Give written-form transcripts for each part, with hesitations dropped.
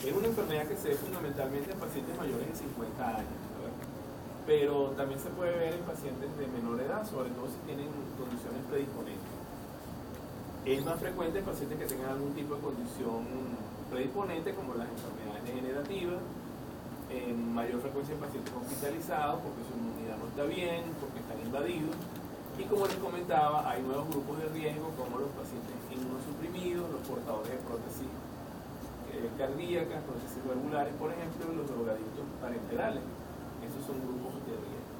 Es una enfermedad que se ve fundamentalmente en pacientes mayores de 50 años, ¿verdad? Pero también se puede ver en pacientes de menor edad, sobre todo si tienen condiciones predisponentes. Es más frecuente en pacientes que tengan algún tipo de condición predisponente, como las enfermedades degenerativas, en mayor frecuencia en pacientes hospitalizados porque su inmunidad no está bien, porque están invadidos. Y como les comentaba, hay nuevos grupos de riesgo como los pacientes inmunosuprimidos, los portadores de prótesis cardíacas, prótesis valvulares, por ejemplo, y los drogadictos parenterales. Esos son grupos de riesgo.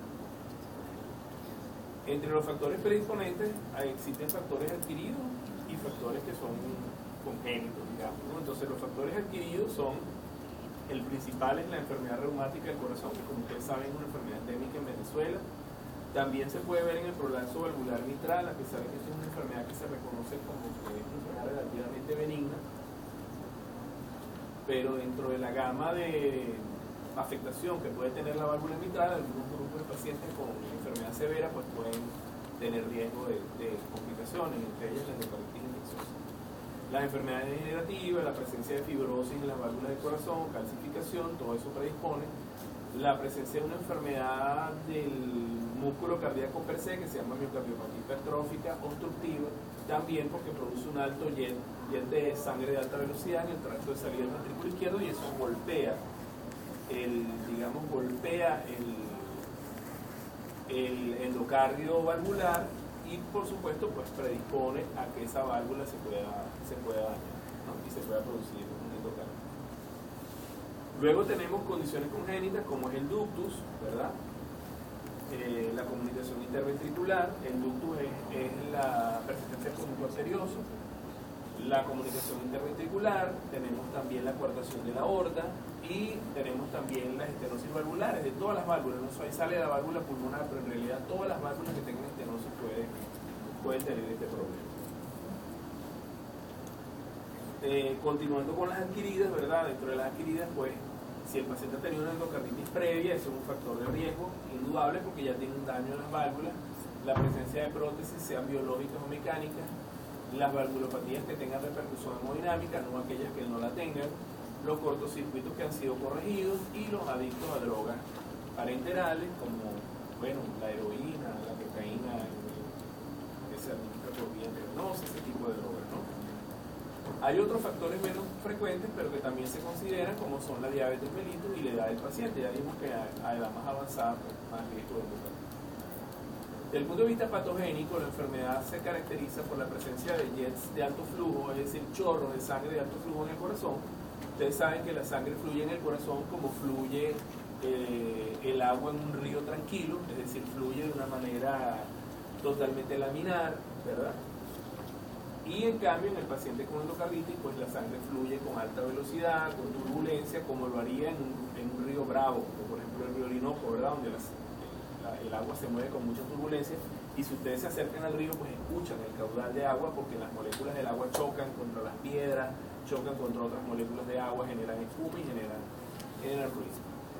Entre los factores predisponentes existen factores adquiridos y factores que son congénitos, digamos, ¿no? Entonces los factores adquiridos son, el principal es la enfermedad reumática del corazón, que como ustedes saben es una enfermedad endémica en Venezuela. También se puede ver en el prolapso valvular mitral, a pesar de que es una enfermedad que se reconoce como que es una enfermedad relativamente benigna, pero dentro de la gama de afectación que puede tener la válvula mitral, algunos grupos de pacientes con enfermedad severa pues pueden tener riesgo de complicaciones, entre ellas la endocarditis infecciosa. Las enfermedades degenerativas, la presencia de fibrosis en las válvulas del corazón, calcificación, todo eso predispone. La presencia de una enfermedad del músculo cardíaco per se, que se llama miocardiopatía hipertrófica obstructiva, también porque produce un alto jet de sangre de alta velocidad en el tracto de salida del ventrículo izquierdo, y eso golpea el endocardio valvular y por supuesto pues predispone a que esa válvula se pueda dañar, ¿no? Y se pueda producir un endocardio. Luego tenemos condiciones congénitas como es el ductus, ¿verdad? La comunicación interventricular. El ductus es la persistencia del conducto arterioso. La comunicación interventricular, tenemos también la coartación de la aorta y tenemos también las estenosis valvulares de todas las válvulas. No ahí sale la válvula pulmonar, pero en realidad todas las válvulas que tengan estenosis pueden tener este problema. Continuando con las adquiridas, ¿verdad? Dentro de las adquiridas, pues, si el paciente ha tenido una endocarditis previa, eso es un factor de riesgo indudable porque ya tiene un daño en las válvulas. La presencia de prótesis, sean biológicas o mecánicas, las valvulopatías que tengan repercusión hemodinámica, no aquellas que no la tengan, los cortocircuitos que han sido corregidos y los adictos a drogas parenterales como, bueno, la heroína, la cocaína, que se administra por vía intravenosa, ese tipo de drogas, ¿no? Hay otros factores menos frecuentes, pero que también se consideran, como son la diabetes mellitus y la edad del paciente. Ya vimos que a edad más avanzada, pues, más riesgo de endocarditis. Desde el punto de vista patogénico, la enfermedad se caracteriza por la presencia de jets de alto flujo, es decir, chorros de sangre de alto flujo en el corazón. Ustedes saben que la sangre fluye en el corazón como fluye el agua en un río tranquilo, es decir, fluye de una manera totalmente laminar, ¿verdad? Y en cambio, en el paciente con endocarditis, pues la sangre fluye con alta velocidad, con turbulencia, como lo haría en un río bravo, como por ejemplo el río Orinoco, ¿verdad? Donde el agua se mueve con mucha turbulencia, y si ustedes se acercan al río, pues escuchan el caudal de agua, porque las moléculas del agua chocan contra las piedras, chocan contra otras moléculas de agua, generan espuma y generan ruido.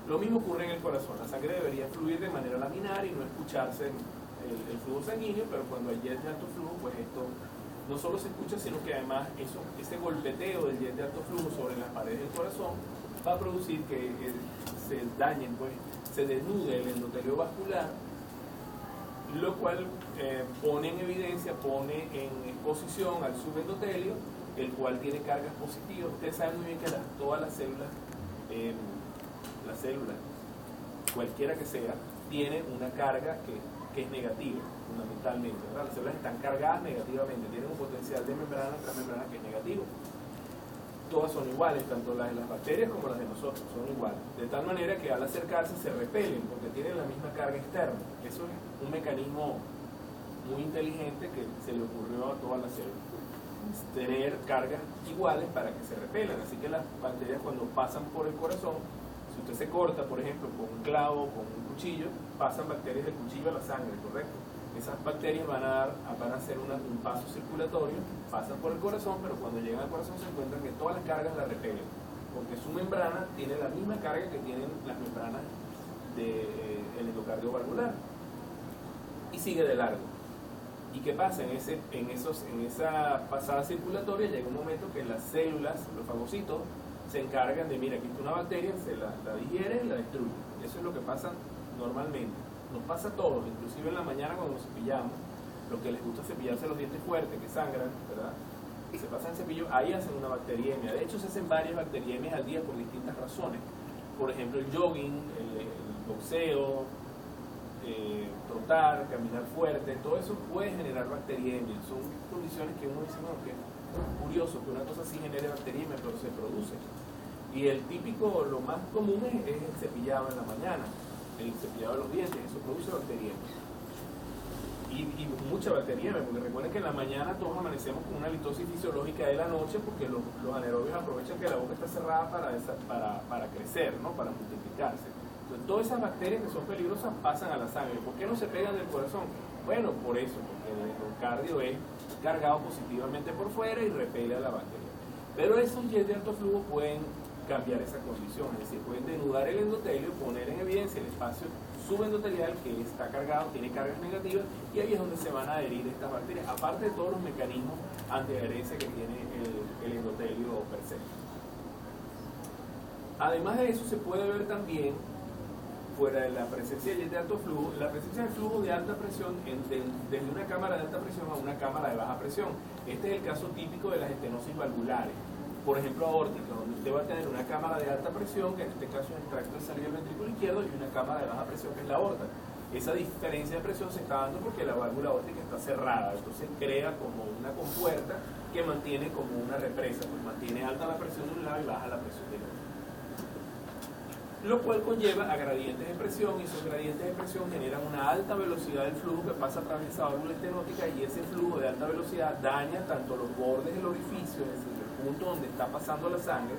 Lo mismo ocurre en el corazón. La sangre debería fluir de manera laminar y no escucharse el flujo sanguíneo, pero cuando hay jet de alto flujo, pues esto no solo se escucha, sino que además ese golpeteo del jet de alto flujo sobre las paredes del corazón va a producir que se dañen, pues se desnude el endotelio vascular, lo cual pone en evidencia, pone en exposición al subendotelio, el cual tiene cargas positivas. Ustedes saben muy bien que todas las células, cualquiera que sea, tiene una carga que es negativa, fundamentalmente, ¿verdad? Las células están cargadas negativamente, tienen un potencial de membrana transmembrana que es negativo. Todas son iguales, tanto las de las bacterias como las de nosotros, son iguales. De tal manera que al acercarse se repelen porque tienen la misma carga externa. Eso es un mecanismo muy inteligente que se le ocurrió a todas las células. Tener cargas iguales para que se repelan. Así que las bacterias, cuando pasan por el corazón, si usted se corta, por ejemplo, con un clavo, con un cuchillo, pasan bacterias del cuchillo a la sangre, ¿correcto? Esas bacterias van a hacer un paso circulatorio, pasan por el corazón, pero cuando llegan al corazón se encuentran que todas las cargas la repelen, porque su membrana tiene la misma carga que tienen las membranas del endocardio valvular, y sigue de largo. ¿Y qué pasa? En esa pasada circulatoria llega un momento que las células, los fagocitos, se encargan de, mira, aquí está una bacteria, se la digiere y la destruye. Eso es lo que pasa normalmente. Nos pasa a todos, inclusive en la mañana cuando nos cepillamos, los que les gusta cepillarse los dientes fuertes, que sangran, ¿verdad? Se pasan el cepillo, ahí hacen una bacteriemia. De hecho, se hacen varias bacteriemias al día por distintas razones. Por ejemplo, el jogging, el boxeo, trotar, caminar fuerte, todo eso puede generar bacteriemia. Son condiciones que uno dice, no, que es curioso que una cosa así genere bacteriemia, pero se produce. Y el típico, lo más común es el cepillado en la mañana, el cepillado de los dientes, eso produce bacteriemia. Y mucha bacteriemia, porque recuerden que en la mañana todos amanecemos con una litosis fisiológica de la noche, porque los anaerobios aprovechan que la boca está cerrada para crecer, ¿no? Para multiplicarse. Entonces, todas esas bacterias que son peligrosas pasan a la sangre. ¿Por qué no se pegan del corazón? Bueno, por eso, porque el endocardio es cargado positivamente por fuera y repele a la bacteria. Pero esos jets de alto flujo pueden cambiar esa condición, es decir, pueden denudar el endotelio, poner en evidencia el espacio subendotelial que está cargado, tiene cargas negativas, y ahí es donde se van a adherir estas bacterias, aparte de todos los mecanismos antiadherencia que tiene el endotelio per se. Además de eso, se puede ver también, fuera de la presencia de alto flujo, la presencia de flujo de alta presión desde una cámara de alta presión a una cámara de baja presión. Este es el caso típico de las estenosis valvulares, por ejemplo aórtica, donde usted va a tener una cámara de alta presión, que en este caso es el tracto de salida del ventrículo izquierdo, y una cámara de baja presión, que es la aorta. Esa diferencia de presión se está dando porque la válvula aórtica está cerrada, entonces crea como una compuerta que mantiene como una represa, pues mantiene alta la presión de un lado y baja la presión del otro. Lo cual conlleva a gradientes de presión, y esos gradientes de presión generan una alta velocidad del flujo que pasa a través de esa válvula estenótica, y ese flujo de alta velocidad daña tanto los bordes del orificio, es decir, el punto donde está pasando la sangre,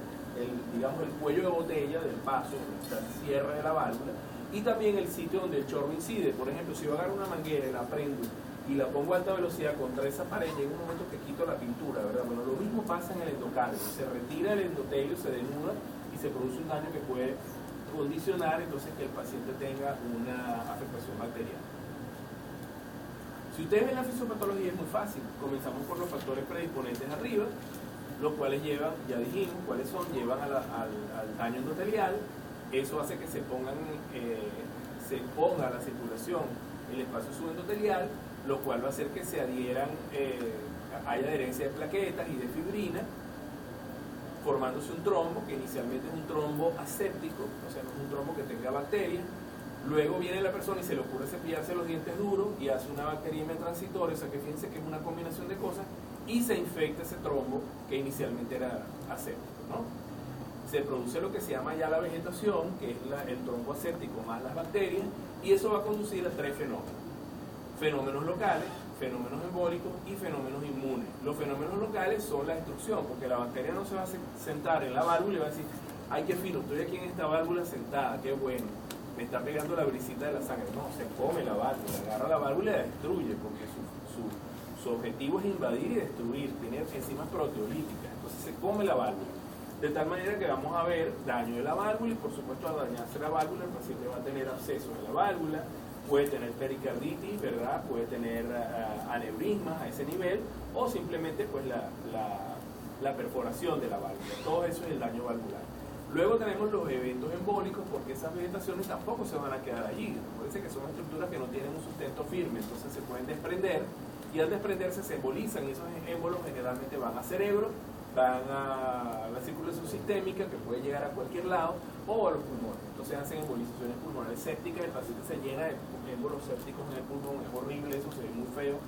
digamos el cuello de botella del paso, donde está el cierre de la válvula, y también el sitio donde el chorro incide. Por ejemplo, si yo agarro una manguera y la prendo y la pongo a alta velocidad contra esa pared, llega un momento que quito la pintura, ¿verdad? Bueno, lo mismo pasa en el endocardio, se retira el endotelio, se denuda y se produce un daño que puede condicionar entonces que el paciente tenga una afectación bacteriana. Si ustedes ven la fisiopatología, es muy fácil. Comenzamos por los factores predisponentes arriba, los cuales llevan, ya dijimos cuáles son, llevan al daño endotelial. Eso hace que se ponga a la circulación el espacio subendotelial, lo cual va a hacer que se adhieran, haya adherencia de plaquetas y de fibrina, formándose un trombo, que inicialmente es un trombo aséptico, o sea, no es un trombo que tenga bacterias. Luego viene la persona y se le ocurre cepillarse los dientes duros y hace una bacteriemia transitoria, o sea que fíjense que es una combinación de cosas, y se infecta ese trombo que inicialmente era aséptico, ¿no? Se produce lo que se llama ya la vegetación, que es el trombo aséptico más las bacterias, y eso va a conducir a tres fenómenos. Fenómenos locales, fenómenos embólicos y fenómenos inmunes. Los fenómenos locales son la destrucción, porque la bacteria no se va a sentar en la válvula y va a decir, ay, qué fino, estoy aquí en esta válvula sentada, qué bueno, me está pegando la brisita de la sangre. No, se come la válvula, agarra la válvula y la destruye, porque su objetivo es invadir y destruir, tiene enzimas proteolíticas, entonces se come la válvula. De tal manera que vamos a ver daño de la válvula, y por supuesto al dañarse la válvula el paciente va a tener abscesos de la válvula, puede tener pericarditis, ¿verdad? Puede tener aneurismas a ese nivel, o simplemente pues la perforación de la válvula. Todo eso es el daño valvular. Luego tenemos los eventos embólicos, porque esas vegetaciones tampoco se van a quedar allí. Recuerden que son estructuras que no tienen un sustento firme, entonces se pueden desprender, y al desprenderse se embolizan, y esos émbolos generalmente van a cerebro, van a la circulación sistémica, que puede llegar a cualquier lado, o a los pulmones. Entonces hacen embolizaciones pulmonares sépticas, el paciente se llena de émbolos sépticos en el pulmón, es horrible, eso se ve muy feo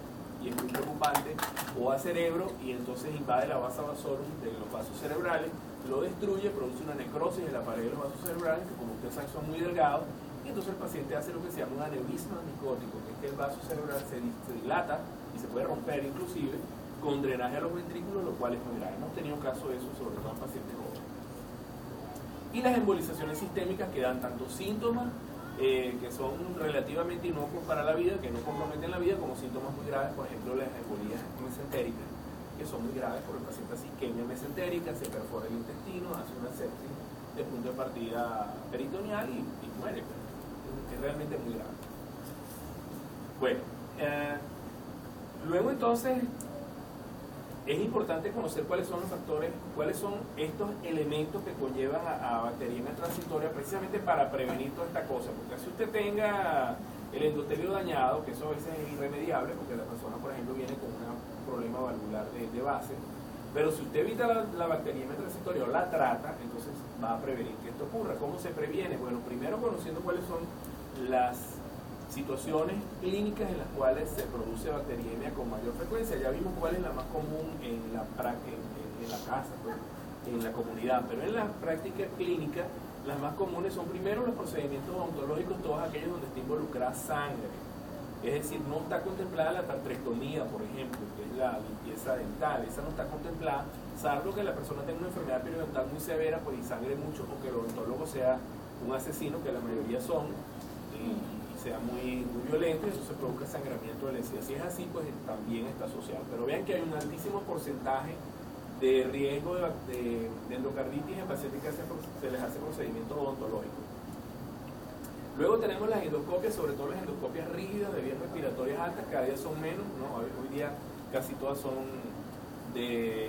y es muy preocupante, o a cerebro, y entonces invade la vasa vasorum de los vasos cerebrales, lo destruye, produce una necrosis en la pared de los vasos cerebrales, que como ustedes saben son muy delgados, y entonces el paciente hace lo que se llama un aneurisma micótico, que es que el vaso cerebral se dilata y se puede romper inclusive, con drenaje a los ventrículos, lo cual es muy grave. Hemos tenido casos de eso, sobre todo en pacientes jóvenes. Y las embolizaciones sistémicas, que dan tanto síntomas que son relativamente inocuos para la vida, que no comprometen la vida, como síntomas muy graves, por ejemplo las embolías mesentéricas, que son muy graves, porque el paciente hace isquemia mesentérica, se perfora el intestino, hace una sepsis de punto de partida peritoneal y muere. Es realmente muy grave. Bueno, luego entonces es importante conocer cuáles son los factores, cuáles son estos elementos que conllevan a bacteriemia transitoria, precisamente para prevenir toda esta cosa, porque si usted tenga el endotelio dañado, que eso a veces es irremediable, porque la persona, por ejemplo, viene con un problema valvular de base, pero si usted evita la bacteriemia transitoria o la trata, entonces va a prevenir que esto ocurra. ¿Cómo se previene? Bueno, primero conociendo cuáles son las situaciones clínicas en las cuales se produce bacteriemia con mayor frecuencia. Ya vimos cuál es la más común en la casa, pues, en la comunidad, pero en la práctica clínica las más comunes son primero los procedimientos odontológicos, todos aquellos donde está involucrada sangre. Es decir, no está contemplada la tartrectomía, por ejemplo, que es la limpieza dental, esa no está contemplada, salvo que la persona tenga una enfermedad periodontal muy severa, pues y sangre mucho, o que el odontólogo sea un asesino, que la mayoría son, y sea muy violento, y eso se provoca sangramiento de la encía. Si es así, pues también está asociado. Pero vean que hay un altísimo porcentaje de riesgo de endocarditis en pacientes que se les hace procedimientos odontológicos. Luego tenemos las endoscopias, sobre todo las endoscopias rígidas de vías respiratorias altas, cada día son menos, ¿no? Hoy día casi todas son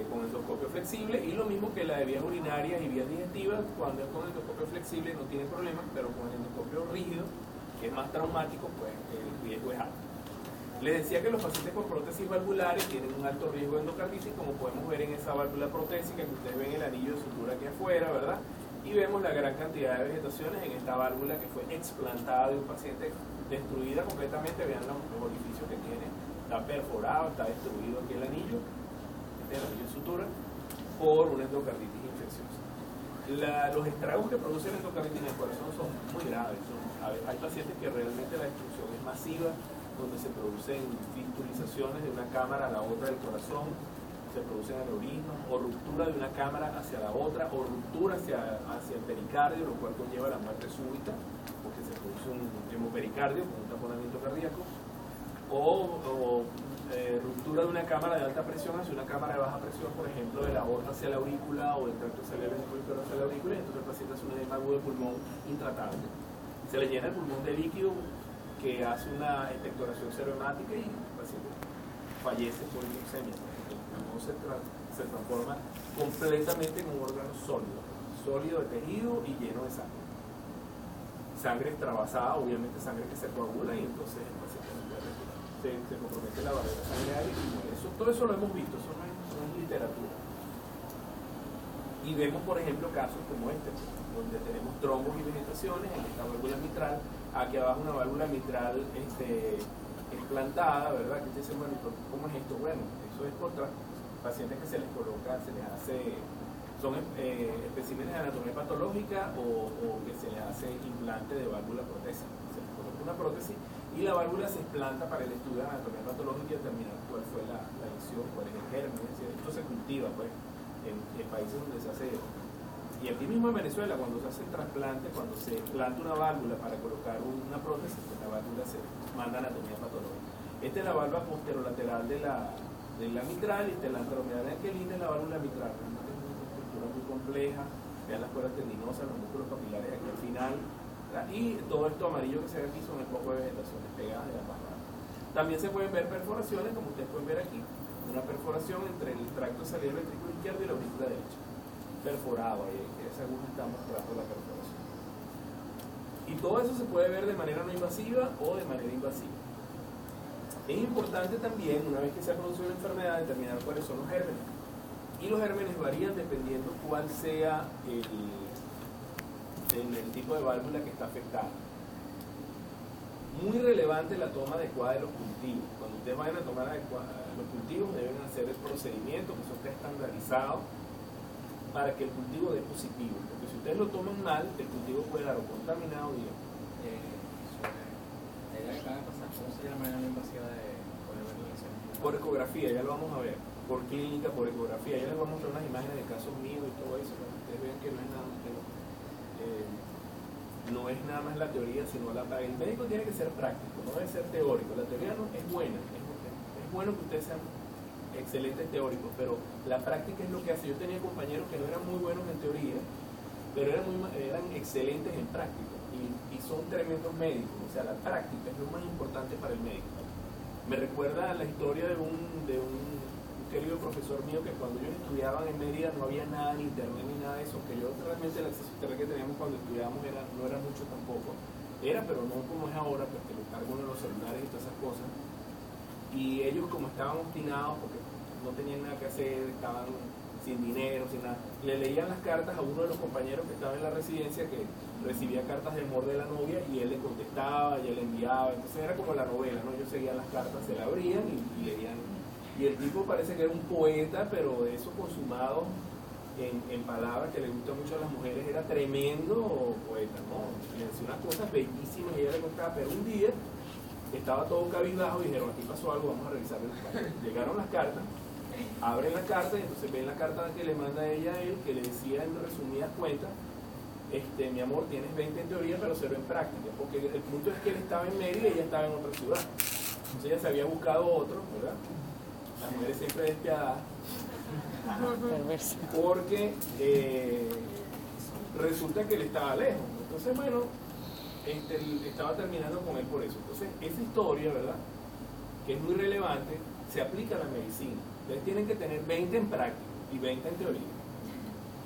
con endoscopio flexible, y lo mismo que la de vías urinarias y vías digestivas. Cuando es con endoscopio flexible no tiene problemas, pero con el endoscopio rígido, que es más traumático, pues el riesgo es alto. Les decía que los pacientes con prótesis valvulares tienen un alto riesgo de endocarditis, como podemos ver en esa válvula protésica, que ustedes ven el anillo de sutura aquí afuera, ¿verdad? Y vemos la gran cantidad de vegetaciones en esta válvula que fue explantada de un paciente, destruida completamente. Vean los orificios que tiene, está perforado, está destruido aquí el anillo, este es el anillo de sutura, por una endocarditis infecciosa. Los estragos que produce la endocarditis en el corazón son muy graves. Hay pacientes que realmente la destrucción es masiva, donde se producen fistulizaciones de una cámara a la otra del corazón, se producen aneurismas, o ruptura de una cámara hacia la otra, o ruptura hacia el pericardio, lo cual conlleva la muerte súbita, porque se produce un hemopericardio con un taponamiento cardíaco, o ruptura de una cámara de alta presión hacia una cámara de baja presión, por ejemplo, de la aorta hacia la aurícula, o del tracto cerebral hacia la aurícula, y entonces el paciente hace un edema agudo de pulmón intratable. Se le llena el pulmón de líquido que hace una expectoración cerebromática y el paciente fallece por hipoxemia. El pulmón se transforma completamente en un órgano sólido de tejido y lleno de sangre. Sangre extravasada, obviamente sangre que se coagula, y entonces el paciente no puede respirar. Se compromete la barrera sanguínea y muere. Todo eso lo hemos visto, eso no es literatura. Y vemos, por ejemplo, casos como este, donde tenemos trombos y vegetaciones en esta válvula mitral. Aquí abajo una válvula mitral explantada, ¿verdad? Que ustedes dicen, bueno, ¿cómo es esto? Bueno, eso es contra pacientes que se les coloca, se les hace, son especímenes de anatomía patológica, o que se les hace implante de válvula protésica. Se les coloca una prótesis y la válvula se explanta para el estudio de anatomía patológica y determinar cuál fue la lesión, cuál es el germen. Es decir, esto se cultiva, pues, en países donde se hace. Y aquí mismo en Venezuela, cuando se hace el trasplante, cuando se implanta una válvula para colocar una prótesis, pues la válvula se manda a anatomía patológica. Esta es la válvula posterolateral de la mitral, y esta es la anteromedial anquilina, la válvula mitral. Es una estructura muy compleja. Vean las cuerdas tendinosas, los músculos capilares aquí al final, ¿verdad? Y todo esto amarillo que se ve aquí son el poco de vegetaciones pegadas de ambas ramas. También se pueden ver perforaciones, como ustedes pueden ver aquí, una perforación entre el tracto salivar ventrículo izquierdo y la aurícula derecha. Perforado, ahí esa aguja está mostrando la perforación. Y todo eso se puede ver de manera no invasiva o de manera invasiva. Es importante también, una vez que se ha producido la enfermedad, determinar cuáles son los gérmenes. Y los gérmenes varían dependiendo cuál sea el tipo de válvula que está afectada. Muy relevante la toma adecuada de los cultivos. Cuando ustedes vayan a tomar los cultivos, deben hacer el procedimiento, que eso está estandarizado, para que el cultivo dé positivo, porque si ustedes lo toman mal, el cultivo puede dar o contaminado o bien. ¿Cómo se llama la invasiva de por ecografía? Ya lo vamos a ver. Por clínica, por ecografía. Ya les voy a mostrar unas imágenes de casos míos y todo eso, para que ustedes vean que no es nada no es nada más la teoría, sino la práctica. El médico tiene que ser práctico, no debe ser teórico. La teoría no es buena, es bueno que ustedes sean excelentes teóricos, pero la práctica es lo que hace. Yo tenía compañeros que no eran muy buenos en teoría, pero eran excelentes en práctica, y son tremendos médicos. O sea, la práctica es lo más importante para el médico. Me recuerda a la historia de un querido profesor mío que cuando ellos estudiaban en Mérida no había nada en internet ni nada de eso, que yo realmente el acceso a internet que teníamos cuando estudiábamos no era mucho tampoco, pero no como es ahora, pues que lo cargo en los celulares y todas esas cosas. Y ellos como estaban obstinados porque no tenían nada que hacer, estaban sin dinero, sin nada, le leían las cartas a uno de los compañeros que estaba en la residencia, que recibía cartas de amor de la novia y él le contestaba y él le enviaba, entonces era como la novela, ¿no? Ellos seguían las cartas, se la abrían y leían, y el tipo parece que era un poeta, pero de eso consumado en palabras que le gusta mucho a las mujeres, era tremendo poeta, ¿no? Le decía unas cosas bellísimas y ella le contaba, pero un día estaba todo cabizbajo y dijeron, aquí pasó algo, vamos a revisar el país. Llegaron las cartas, abren la carta y entonces ven la carta que le manda ella a él, que le decía en resumidas cuentas, mi amor, tienes 20 en teoría pero 0 en práctica, porque el punto es que él estaba en Mérida y ella estaba en otra ciudad, entonces ella se había buscado otro, ¿verdad? Las mujeres siempre despiadadas, porque resulta que él estaba lejos, entonces bueno, estaba terminando con él por eso. Entonces esa historia, ¿verdad?, que es muy relevante, se aplica a la medicina. Ustedes tienen que tener 20 en práctica y 20 en teoría,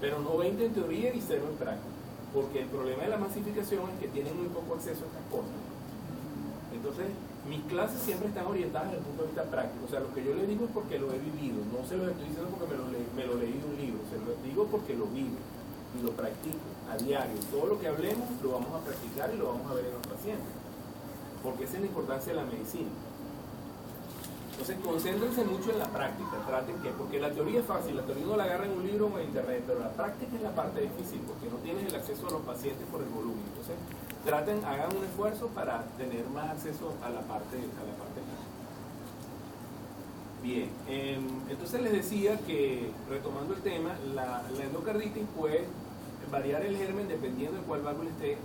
pero no 20 en teoría y 0 en práctica, porque el problema de la masificación es que tienen muy poco acceso a estas cosas. Entonces mis clases siempre están orientadas desde el punto de vista práctico, o sea, lo que yo les digo es porque lo he vivido, no se lo estoy diciendo porque me lo leí de un libro, se lo digo porque lo vivo y lo practico a diario. Todo lo que hablemos lo vamos a practicar y lo vamos a ver en los pacientes, porque esa es la importancia de la medicina. Entonces concéntrense mucho en la práctica, traten que, porque la teoría es fácil, la teoría uno la agarra en un libro o en internet, pero la práctica es la parte difícil, porque no tienes el acceso a los pacientes por el volumen. Entonces hagan un esfuerzo para tener más acceso a la parte práctica. Bien, entonces les decía que, retomando el tema, la endocarditis puede variar el germen dependiendo de cuál válvula esté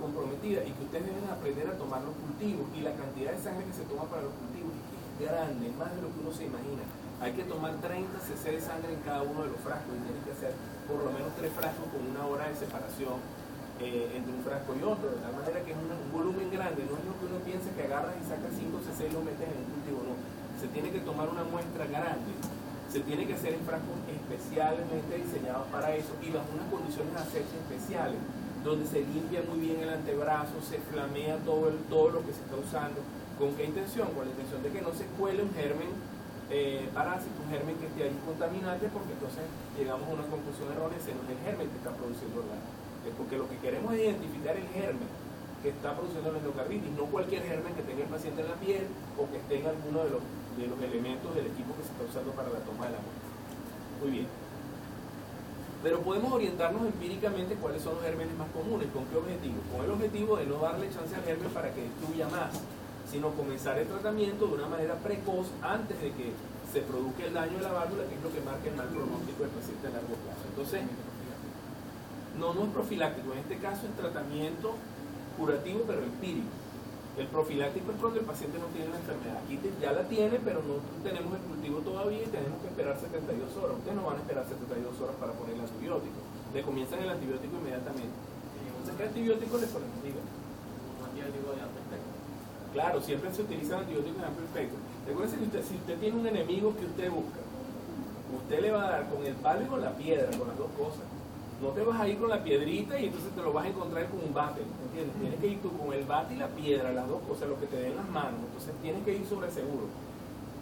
comprometida, y que ustedes deben aprender a tomar los cultivos, y la cantidad de sangre que se toma para los cultivos es grande, más de lo que uno se imagina. Hay que tomar 30 cc de sangre en cada uno de los frascos, y tienen que hacer por lo menos 3 frascos con 1 hora de separación entre un frasco y otro, de tal manera que es un volumen grande. No es lo que uno piensa que agarras y sacas 5 cc y lo metes en un cultivo, no. Se tiene que tomar una muestra grande, se tiene que hacer en frascos especialmente diseñados para eso y bajo unas condiciones de asepsia especiales, donde se limpia muy bien el antebrazo, se flamea todo lo que se está usando. ¿Con qué intención? Con la intención de que no se cuele un germen parásito, un germen que esté ahí contaminante, porque entonces llegamos a una conclusión errónea, ese no es el germen que está produciendo porque lo que queremos es identificar el germen que está produciendo la endocarditis, no cualquier germen que tenga el paciente en la piel o que esté en alguno de los elementos del equipo que se está usando para la toma de la muestra. Muy bien. Pero podemos orientarnos empíricamente cuáles son los gérmenes más comunes. ¿Con qué objetivo? Con el objetivo de no darle chance al germen para que destruya más, sino comenzar el tratamiento de una manera precoz antes de que se produzca el daño de la válvula, que es lo que marca el mal pronóstico del paciente a largo plazo. Entonces, no es profiláctico, en este caso es tratamiento curativo pero empírico. El profiláctico es cuando el paciente no tiene la enfermedad. Aquí ya la tiene, pero no tenemos el cultivo todavía y tenemos que esperar 72 horas. Ustedes no van a esperar 72 horas para poner el antibiótico. Le comienzan el antibiótico inmediatamente. Entonces, ¿qué antibiótico les ponemos? Diga. Un antibiótico de amplio espectro. Claro, siempre se utilizan antibióticos de amplio espectro. Recuerden que si usted tiene un enemigo que usted busca, usted le va a dar con el palo y con la piedra, con las dos cosas. No te vas a ir con la piedrita y entonces te lo vas a encontrar con un bate, ¿entiendes? Tienes que ir tú con el bate y la piedra, las dos cosas, lo que te den las manos. Entonces tienes que ir sobre seguro.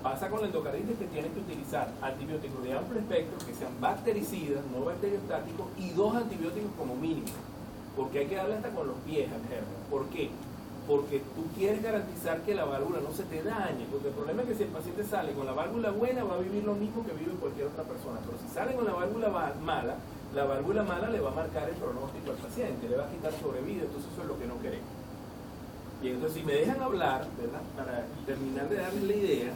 Pasa con la endocarditis que tienes que utilizar antibióticos de amplio espectro que sean bactericidas, no bacteriostáticos, y 2 antibióticos como mínimo, porque hay que darle hasta con los pies al germen. ¿Por qué? Porque tú quieres garantizar que la válvula no se te dañe, porque el problema es que si el paciente sale con la válvula buena va a vivir lo mismo que vive cualquier otra persona, pero si sale con la válvula mala, la válvula mala le va a marcar el pronóstico al paciente, le va a quitar sobrevida, entonces eso es lo que no queremos. Bien, entonces si me dejan hablar, ¿verdad?, para terminar de darles la idea,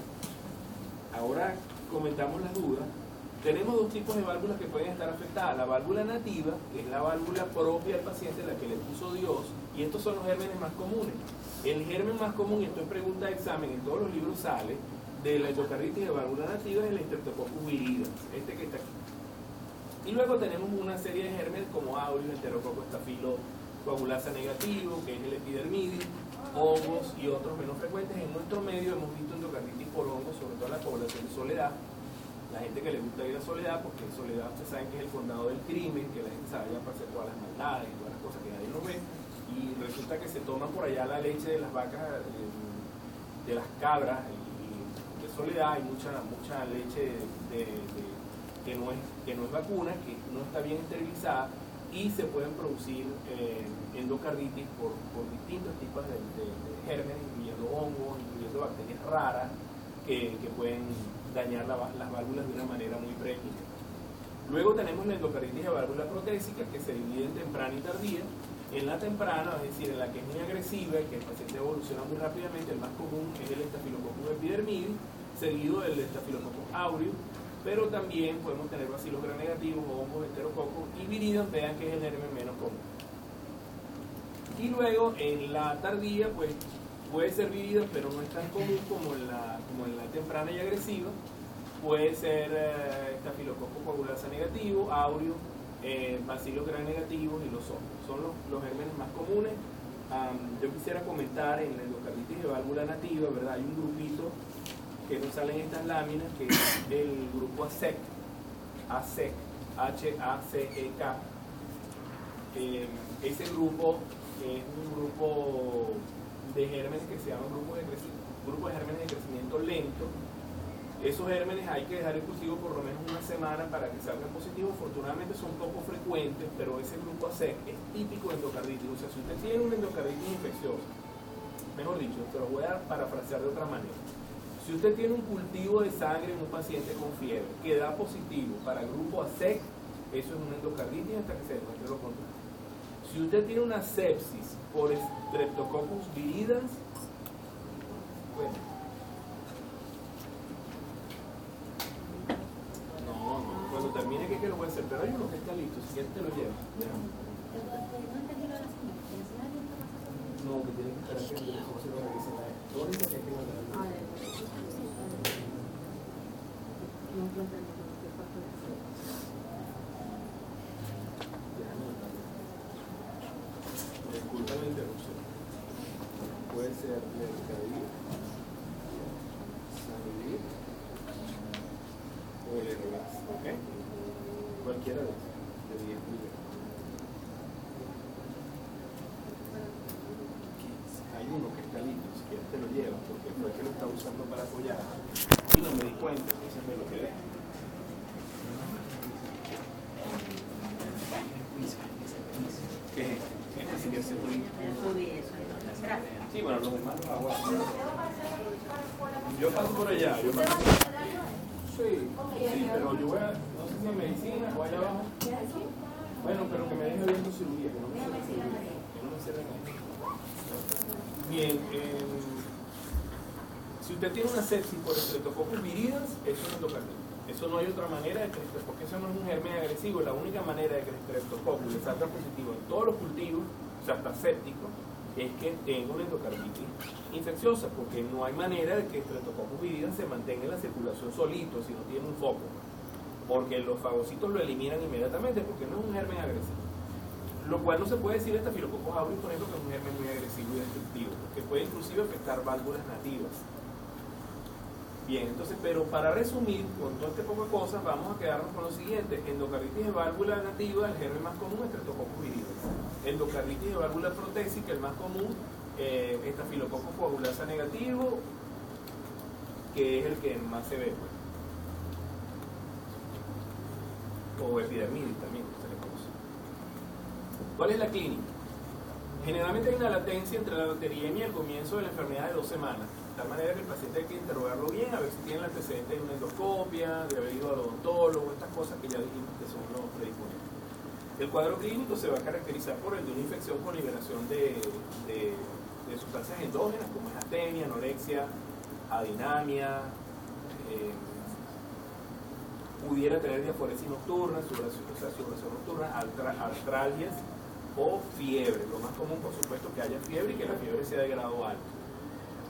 ahora comentamos las dudas. Tenemos 2 tipos de válvulas que pueden estar afectadas: la válvula nativa, que es la válvula propia del paciente, la que le puso Dios, y estos son los gérmenes más comunes. El germen más común, y esto es pregunta de examen, en todos los libros sale, de la endocarditis de válvula nativa, es el Streptococcus viridans, este que está aquí. Y luego tenemos una serie de gérmenes como aureus, enterococo estafilo coagulasa negativo, que es el epidermidis, hongos y otros menos frecuentes. En nuestro medio hemos visto endocarditis por hongos, sobre todo en la población de Soledad, La gente que le gusta ir a Soledad, porque en Soledad ustedes saben que es el condado del crimen, que la gente se vaya para hacer todas las maldades y todas las cosas que nadie lo ve, y resulta que se toman por allá la leche de las vacas, de las cabras, y de Soledad hay mucha leche que no es vacuna, que no está bien esterilizada, y se pueden producir endocarditis por distintos tipos de gérmenes, incluyendo hongos, incluyendo bacterias raras, que pueden dañar las válvulas de una manera muy precoz. Luego tenemos la endocarditis de válvula protésica, que se divide en temprana y tardía. En la temprana, es decir, en la que es muy agresiva y que el paciente evoluciona muy rápidamente, el más común es el Staphylococcus epidermidis, seguido del Staphylococcus aureus, pero también podemos tener bacilos gram negativos, hongos, enterococos y viridians, vean que es el germen menos común. Y luego en la tardía, pues puede ser viridians, pero no es tan común como en la temprana y agresiva. Puede ser Staphylococcus coagulasa negativo, aureus, bacilos gram negativos y los hongos. Son los gérmenes más comunes. Yo quisiera comentar en la endocarditis de válvula nativa, ¿verdad? Hay un grupito que nos salen estas láminas, que es el grupo ASEC, H-A-C-E-K. Ese grupo es un grupo de gérmenes que se llama grupo de gérmenes de crecimiento lento. Esos gérmenes hay que dejar el cultivo por lo menos una semana para que salgan positivos. Afortunadamente son poco frecuentes, pero ese grupo ASEC es típico de endocarditis. O sea, si usted tiene una endocarditis infecciosa, mejor dicho, te lo voy a parafrasear de otra manera. Si usted tiene un cultivo de sangre en un paciente con fiebre que da positivo para el grupo ASEC, eso es una endocarditis hasta que se demuestre lo contrario. Si usted tiene una sepsis por Streptococcus viridans, bueno, cuando termine, ¿qué lo voy a hacer? Pero hay uno que está listo, si quieres te lo llevo. No, que tiene que estar aquí, que no se lo revisen a él. Lo único que hay que mandar. Disculpa la interrupción. Puede ser Lercadir, Sanvivir o Lergas, ¿ok? Cualquiera de esos, de 10 millones. Hay uno que está listo, si quieres te lo llevas, porque fue el que lo está usando para apoyar. Y no me di cuenta, entonces me lo quedé. ¿Qué es este? Este sí que es el sí, bueno, los demás los hago así. Yo paso por allá. Sí, pero yo voy a, no sé si en medicina o allá abajo. Bueno, pero que me deje viendo cirugía, que no me cierren cirugía, que no me cierren ahí. Bien, si usted tiene una sepsis por Streptococcus viridans, eso es endocarditis. Eso no hay otra manera de que, porque eso no es un germen agresivo. La única manera de que el Streptococcus le salga positivo en todos los cultivos, o sea, hasta sépticos, es que tenga una endocarditis infecciosa, porque no hay manera de que el Streptococcus viridans se mantenga en la circulación solito si no tiene un foco, porque los fagocitos lo eliminan inmediatamente, porque no es un germen agresivo. Lo cual no se puede decir de Staphylococcus aureus, por ejemplo, que es un germen muy agresivo y destructivo, que puede inclusive afectar válvulas nativas. Bien, entonces, pero para resumir, con todo este poco de cosas, vamos a quedarnos con lo siguiente. Endocarditis de válvula nativa, el germen más común es Streptococcus viridans. Endocarditis de válvula protésica, el más común, Staphylococcus coagulasa negativo, que es el que más se ve, pues. O epidermidis también, se le conoce. ¿Cuál es la clínica? Generalmente hay una latencia entre la bacteriemia y el comienzo de la enfermedad de 2 semanas. De tal manera que el paciente hay que interrogarlo bien, a ver si tiene el antecedente de una endoscopia, de haber ido al odontólogo, estas cosas que ya dijimos que son los predisponentes. El cuadro clínico se va a caracterizar por el de una infección con liberación de sustancias endógenas como es astenia, anorexia, adinamia, pudiera tener diaforesis nocturna, sudoración nocturna, artralgias o fiebre. Lo más común, por supuesto, que haya fiebre y que la fiebre sea de grado alto.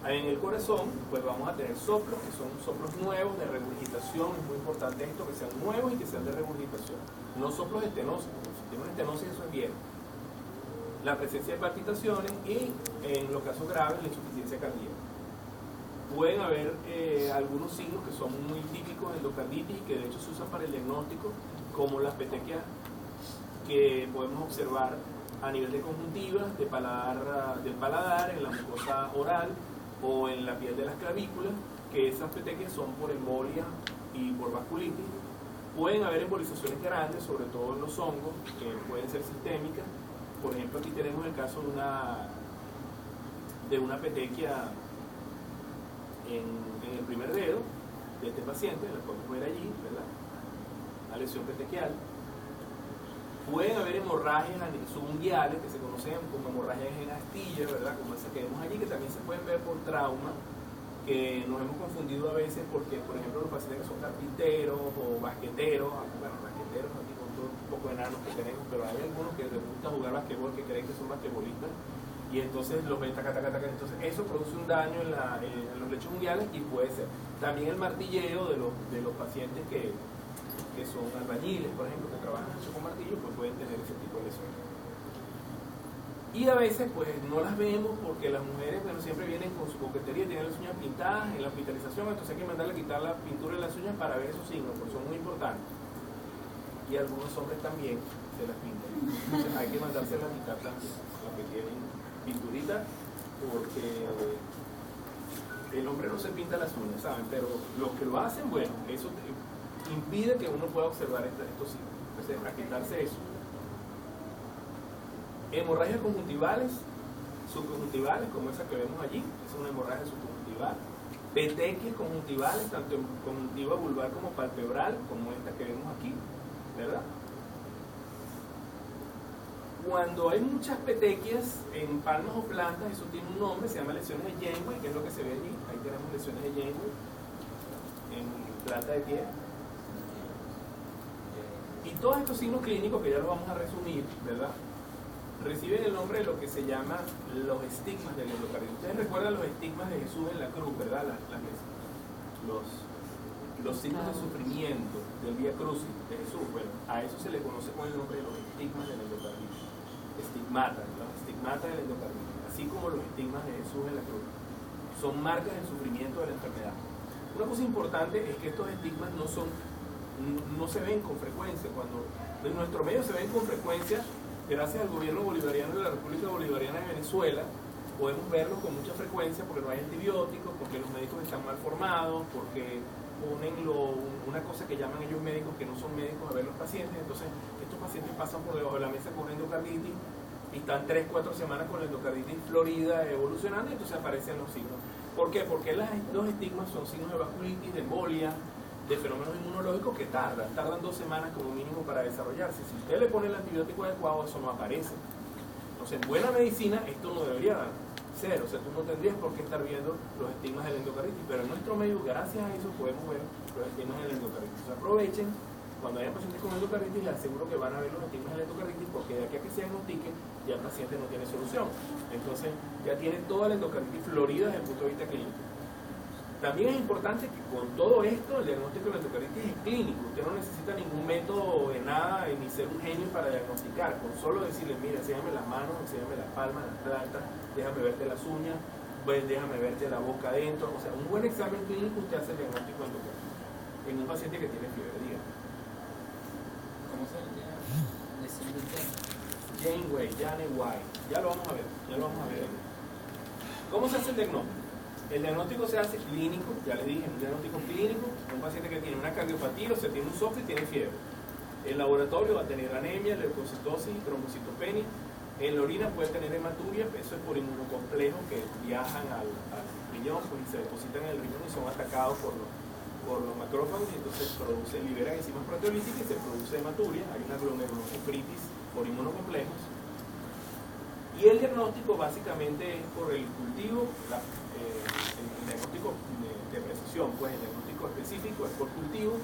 En el corazón, pues vamos a tener soplos, que son soplos nuevos de regurgitación. Es muy importante esto, que sean nuevos y que sean de regurgitación. No soplos estenosos. Si tiene una estenosis, eso es bien. La presencia de palpitaciones y, en los casos graves, la insuficiencia cardíaca. Pueden haber algunos signos que son muy típicos de endocarditis y que de hecho se usan para el diagnóstico, como las petequias que podemos observar a nivel de conjuntiva, del paladar, en la mucosa oral o en la piel de las clavículas, que esas petequias son por embolia y por vasculitis. Pueden haber embolizaciones grandes, sobre todo en los hongos, que pueden ser sistémicas. Por ejemplo, aquí tenemos el caso de una petequia en el primer dedo de este paciente, la podemos ver allí, ¿verdad? Una lesión petequial. Pueden haber hemorragias subunguiales que se conocen como hemorragias en astillas, ¿verdad? Como esa que vemos allí, que también se pueden ver por trauma, que nos hemos confundido a veces porque, por ejemplo, los pacientes que son carpinteros o basqueteros, bueno, basqueteros aquí con todo un poco de enanos que tenemos, pero hay algunos que les gusta jugar basquetbol, que creen que son basquetbolistas, y entonces los ven taca, entonces eso produce un daño en los lechos unguiales y puede ser. También el martilleo de los pacientes que son albañiles, por ejemplo, que trabajan mucho con martillo, pues pueden tener ese tipo de lesiones. Y a veces pues no las vemos porque las mujeres, bueno, siempre vienen con su coquetería, tienen las uñas pintadas en la hospitalización, entonces hay que mandarle a quitar la pintura de las uñas para ver esos signos, porque son muy importantes. Y algunos hombres también se las pintan. Entonces hay que mandárselas a quitar también, las que tienen pinturita, porque el hombre no se pinta las uñas, ¿saben? Pero los que lo hacen, bueno, eso impide que uno pueda observar estos signos. Entonces, a quitarse eso. Hemorragias conjuntivales, subconjuntivales, como esa que vemos allí, es una hemorragia subconjuntival. Petequias conjuntivales, tanto en conjuntiva vulvar como palpebral, como esta que vemos aquí, ¿verdad? Cuando hay muchas petequias en palmas o plantas, eso tiene un nombre, se llama lesiones de Janeway, que es lo que se ve allí. Ahí tenemos lesiones de Janeway en planta de pie. Y todos estos signos clínicos, que ya los vamos a resumir, ¿verdad?, reciben el nombre de lo que se llama los estigmas del endocarditis. Ustedes recuerdan los estigmas de Jesús en la cruz, ¿verdad? Los signos de sufrimiento del Vía Crucis de Jesús. Bueno, a eso se le conoce con el nombre de los estigmas del endocarditis. Estigmata, los estigmata del endocarditis, así como los estigmas de Jesús en la cruz. Son marcas del sufrimiento de la enfermedad. Una cosa importante es que estos estigmas no se ven con frecuencia. Cuando en nuestro medio se ven con frecuencia, gracias al gobierno bolivariano de la República Bolivariana de Venezuela, podemos verlos con mucha frecuencia porque no hay antibióticos, porque los médicos están mal formados, porque ponen una cosa que llaman ellos médicos que no son médicos a ver los pacientes. Entonces estos pacientes pasan por debajo de la mesa con endocarditis y están 3-4 semanas con la endocarditis florida evolucionando, y entonces aparecen los signos. ¿Por qué? Porque los estigmas son signos de vasculitis, de embolia, de fenómenos inmunológicos que tardan 2 semanas como mínimo para desarrollarse. Si usted le pone el antibiótico adecuado, eso no aparece. Entonces, en buena medicina esto no debería ser, o sea, tú no tendrías por qué estar viendo los estigmas del endocarditis, pero en nuestro medio, gracias a eso, podemos ver los estigmas del endocarditis. O sea, aprovechen, cuando hayan pacientes con endocarditis, les aseguro que van a ver los estigmas del endocarditis, porque de aquí a que se diagnostique, ya el paciente no tiene solución. Entonces, ya tiene toda la endocarditis florida desde el punto de vista clínico. También es importante que con todo esto el diagnóstico de la endocarditis es clínico. Usted no necesita ningún método de nada ni ser un genio para diagnosticar. Con solo decirle, mira, enséñame las manos, enséñame las palmas, las plantas, déjame verte las uñas, déjame verte la boca adentro. O sea, un buen examen clínico usted hace el diagnóstico de endocarditis en un paciente que tiene fiebre, dígame. ¿Cómo se llama? Janeway. Ya lo vamos a ver. ¿Cómo se hace el diagnóstico? El diagnóstico se hace clínico, ya les dije, un diagnóstico clínico, un paciente que tiene una cardiopatía, o sea, tiene un SOFI y tiene fiebre. El laboratorio va a tener anemia, leucocitosis, trombocitopenia. En la orina puede tener hematuria, eso es por inmunocomplejos que viajan al riñón, pues, y se depositan en el riñón y son atacados por los macrófagos, y entonces liberan enzimas proteolíticas y se produce hematuria. Hay una glomerulonefritis por inmunocomplejos. Y el diagnóstico básicamente es por el cultivo, el diagnóstico de precisión, pues el diagnóstico específico es por cultivo.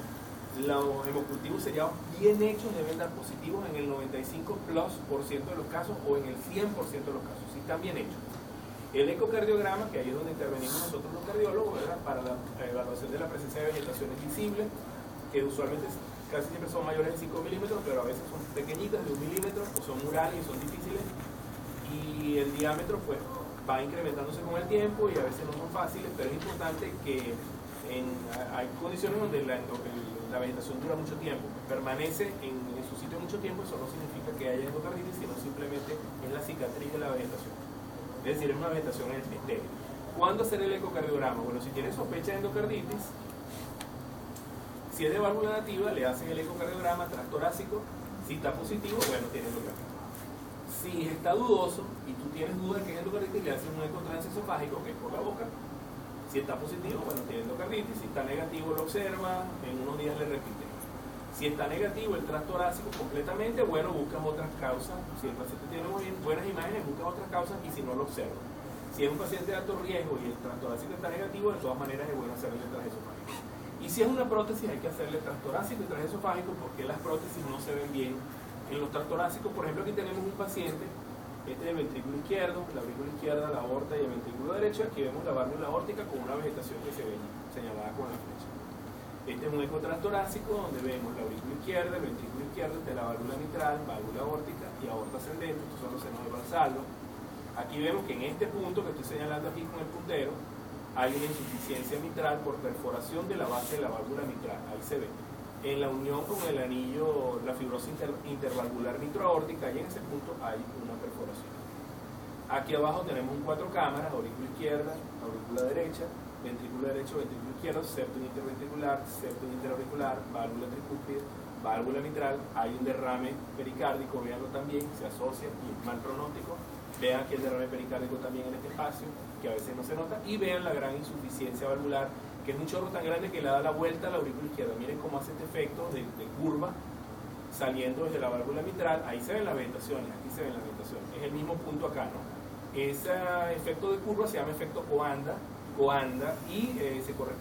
Los hemocultivos seriados bien hechos deben dar positivos en el 95% de los casos o en el 100% de los casos, si están bien hechos. El ecocardiograma, que ahí es donde intervenimos nosotros los cardiólogos, ¿verdad?, para la evaluación de la presencia de vegetaciones visibles, que usualmente casi siempre son mayores de 5 milímetros, pero a veces son pequeñitas de 1 milímetro, o son murales y son difíciles. Y el diámetro, pues, va incrementándose con el tiempo y a veces no son fáciles, pero es importante que hay condiciones donde la vegetación dura mucho tiempo, permanece en su sitio mucho tiempo. Eso no significa que haya endocarditis, sino simplemente es la cicatriz de la vegetación, es decir, es una vegetación estéril. ¿Cuándo hacer el ecocardiograma? Bueno, si tienes sospecha de endocarditis, si es de válvula nativa, le hacen el ecocardiograma transtorácico. Si está positivo, bueno, tiene endocarditis. Si está dudoso y tú tienes duda de que es endocarditis, le hacen un eco transesofágico, que es por la boca. Si está positivo, bueno, tiene endocarditis. Si está negativo, lo observa, en unos días le repite. Si está negativo el transtorácico completamente, bueno, buscas otras causas. Si el paciente tiene muy buenas imágenes, buscas otras causas, y si no, lo observa. Si es un paciente de alto riesgo y el transtorácico está negativo, de todas maneras es bueno hacerle el transesofágico. Y si es una prótesis, hay que hacerle transtorácico y transesofágico, porque las prótesis no se ven bien. En los transtorácicos, por ejemplo, aquí tenemos un paciente, este es el ventrículo izquierdo, la aurícula izquierda, la aorta y el ventrículo derecho. Aquí vemos la válvula aórtica con una vegetación que se ve señalada con la flecha. Este es un eco transtorácico donde vemos la aurícula izquierda, el ventrículo izquierdo, la válvula mitral, válvula aórtica y aorta ascendente. Estos son los senos de Valsalva. Aquí vemos que en este punto que estoy señalando aquí con el puntero, hay una insuficiencia mitral por perforación de la base de la válvula mitral. Ahí se ve. En la unión con el anillo, la fibrosis intervalvular nitroaórtica, y en ese punto hay una perforación. Aquí abajo tenemos 4 cámaras: aurícula izquierda, aurícula derecha, ventrículo derecho, ventrículo izquierdo, septum interventricular, septum interauricular, válvula tricúspide, válvula mitral. Hay un derrame pericárdico, véanlo también, se asocia y es mal pronóstico. Vean que el derrame pericárdico también en este espacio, que a veces no se nota, y vean la gran insuficiencia valvular, que es un chorro tan grande que le da la vuelta a la aurícula izquierda. Miren cómo hace este efecto de curva saliendo desde la válvula mitral. Ahí se ven las vegetaciones, aquí se ven las vegetaciones. Es el mismo punto acá, ¿no? Ese efecto de curva se llama efecto Coanda, y se corresponde